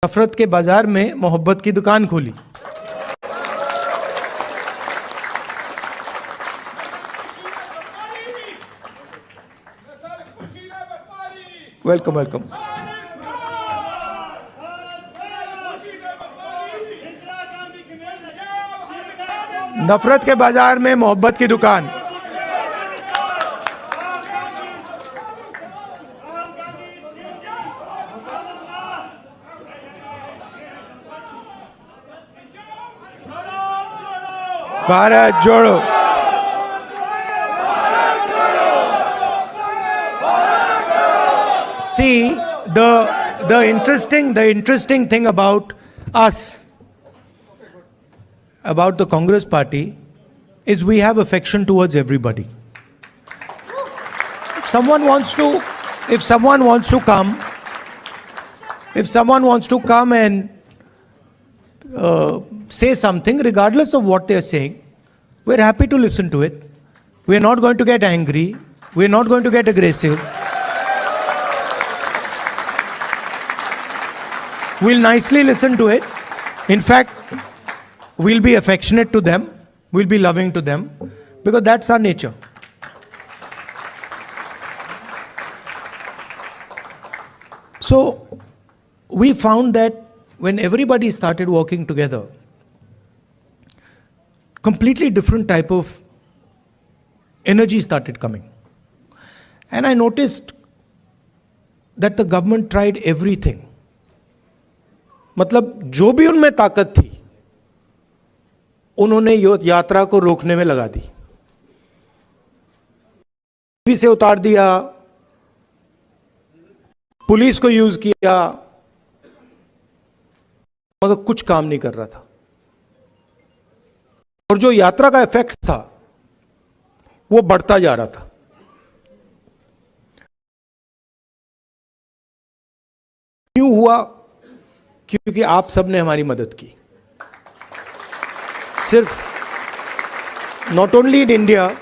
नफरत के बाजार में मोहब्बत की दुकान खोली। Welcome welcome. नफरत के बाजार में मोहब्बत की दुकान। भारत जोड़ो। See, the interesting thing about us, about the Congress party, is we have affection towards everybody. If someone wants to come and say something, regardless of what they are saying, we're happy to listen to it. We're not going to get angry. We're not going to get aggressive. We'll nicely listen to it. In fact, we'll be affectionate to them. We'll be loving to them, because that's our nature. So we found that when everybody started working together, completely different type of energy started coming. And I noticed that the government tried everything. मतलब जो भी उनमें ताकत थी, उन्होंने यात्रा को रोकने में लगा दी। टीवी से उतार दिया, पुलिस को यूज किया, मगर कुछ काम नहीं कर रहा था। और जो यात्रा का इफेक्ट था वो बढ़ता जा रहा था। क्यों हुआ? क्योंकि आप सबने हमारी मदद की। सिर्फ not only in India,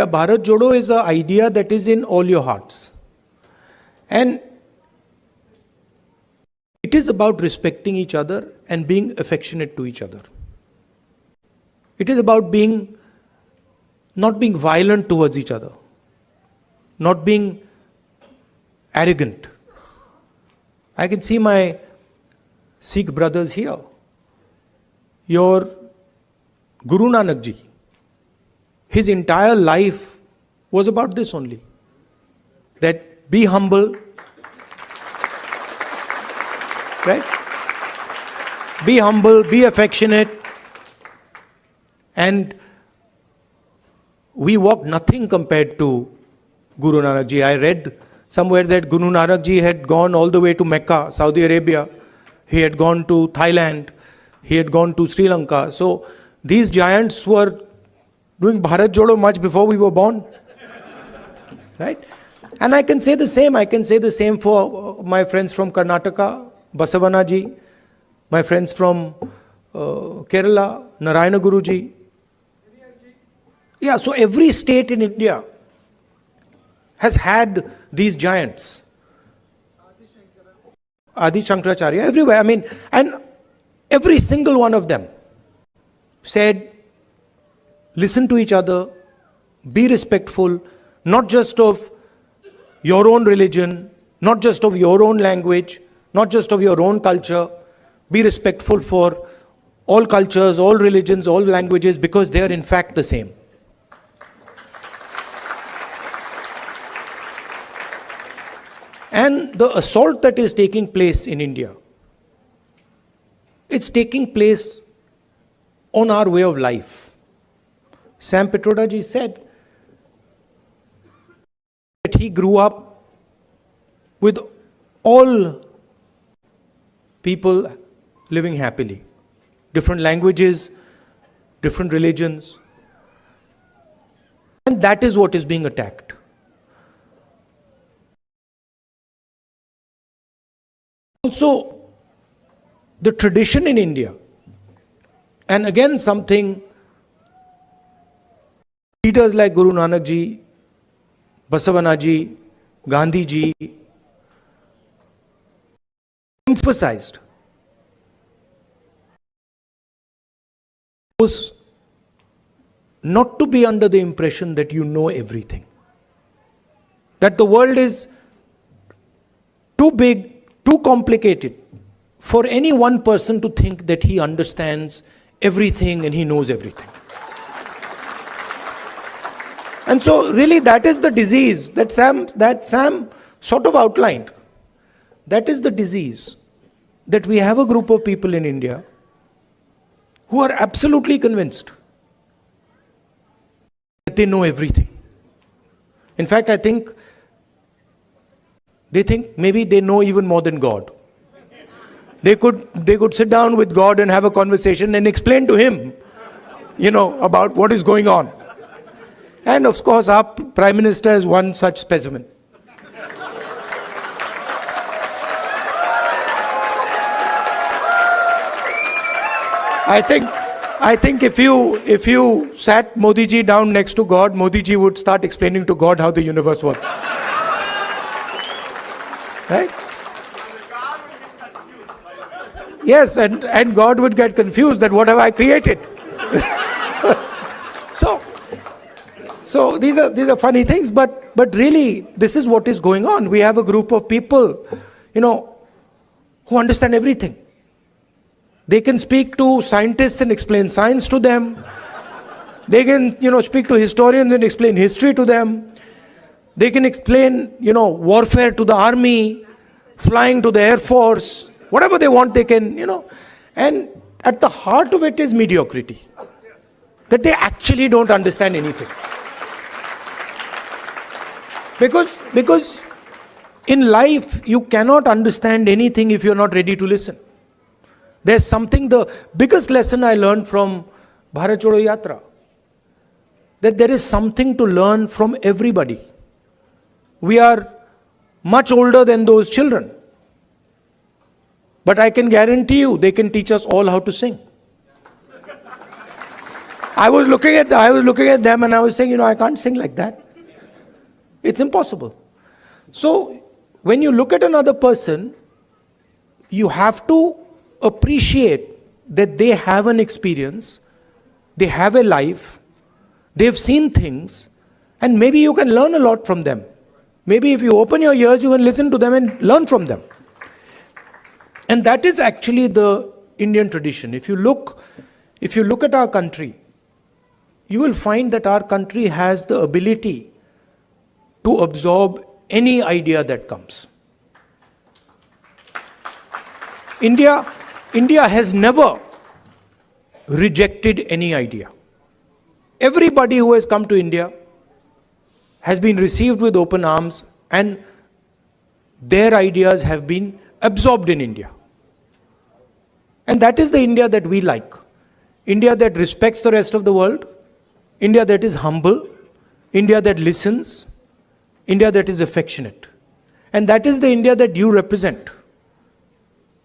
Bharat Jodo is an idea that is in all your hearts. And it is about respecting each other and being affectionate to each other. It is about not being violent towards each other, not being arrogant. I can see my Sikh brothers here. Your Guru Nanak ji, his entire life was about this only. That be humble, right? Be humble, be affectionate. And we walk nothing compared to Guru Nanak ji. I read somewhere that Guru Nanak ji had gone all the way to Mecca, Saudi Arabia. He had gone to Thailand. He had gone to Sri Lanka. So these giants were doing Bharat Jodo much before we were born. Right? And I can say the same. I can say the same for my friends from Karnataka, Basavana ji, my friends from Kerala, Narayana Guru ji. Yeah, so every state in India has had these giants. Adi Shankaracharya, everywhere. I mean, and every single one of them said, listen to each other, be respectful, not just of your own religion, not just of your own language, not just of your own culture. Be respectful for all cultures, all religions, all languages, because they are in fact the same. And the assault that is taking place in India, it's taking place on our way of life. Sam Pitroda ji said that he grew up with all people living happily. Different languages, different religions. And that is what is being attacked. Also, the tradition in India, and again something leaders like Guru Nanak ji, Basavana ji, Gandhi ji, emphasized was not to be under the impression that you know everything. That the world is too big, too complicated for any one person to think that he understands everything and he knows everything. And so really that is the disease that Sam sort of outlined. That is the disease, that we have a group of people in India who are absolutely convinced that they know everything. In fact, I think they think maybe they know even more than God. They could sit down with God and have a conversation and explain to him, about what is going on. And of course, our Prime Minister is one such specimen. I think if you sat Modi ji down next to God, Modi ji would start explaining to God how the universe works. Right? Yes, and God would get confused that what have I created? So these are funny things, but really this is what is going on. We have a group of people, who understand everything. They can speak to scientists and explain science to them. They can, speak to historians and explain history to them. They can explain, warfare to the army, flying to the Air Force, whatever they want they can, And at the heart of it is mediocrity. That they actually don't understand anything. Because in life, you cannot understand anything if you're not ready to listen. There's something, the biggest lesson I learned from Bharat Jodo Yatra, that there is something to learn from everybody. We are much older than those children. But I can guarantee you, they can teach us all how to sing. I was looking at them and I was saying, I can't sing like that. It's impossible. So, when you look at another person, you have to appreciate that they have an experience, they have a life, they've seen things, and maybe you can learn a lot from them. Maybe if you open your ears, you can listen to them and learn from them. And that is actually the Indian tradition. If you look at our country, you will find that our country has the ability to absorb any idea that comes. India has never rejected any idea. Everybody who has come to India has been received with open arms, and their ideas have been absorbed in India. And that is the India that we like. India that respects the rest of the world, India that is humble, India that listens, India that is affectionate. And that is the India that you represent.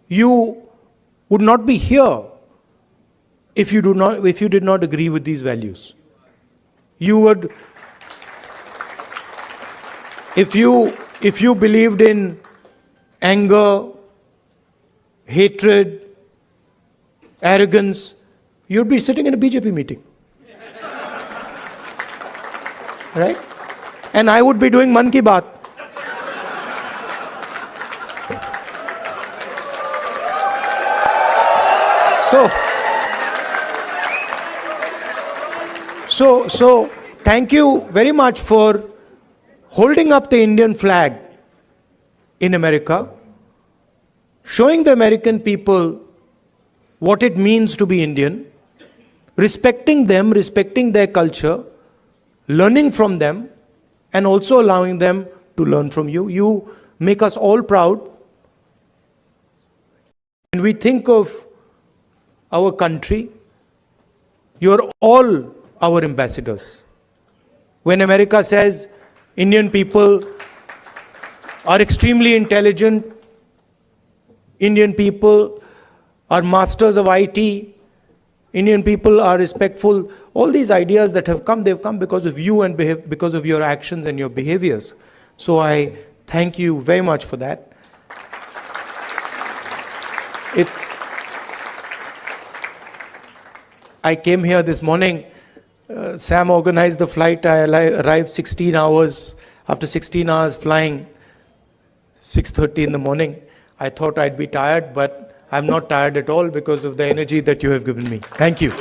You would not be here if you did not agree with these values. You would, if you believed in anger, hatred, arrogance, you'd be sitting in a BJP meeting. Right? And I would be doing Man Ki Baat. So thank you very much for holding up the Indian flag in America, showing the American people what it means to be Indian, respecting them, respecting their culture, learning from them, and also allowing them to learn from you. You make us all proud. When we think of our country, you're all our ambassadors. When America says Indian people are extremely intelligent, Indian people are masters of IT, Indian people are respectful, all these ideas that have come, they've come because of you and because of your actions and your behaviors. So I thank you very much for that. It's. I came here this morning. Sam organized the flight. I arrived 16 hours. After 16 hours flying, 6:30 in the morning. I thought I'd be tired, but I'm not tired at all because of the energy that you have given me. Thank you.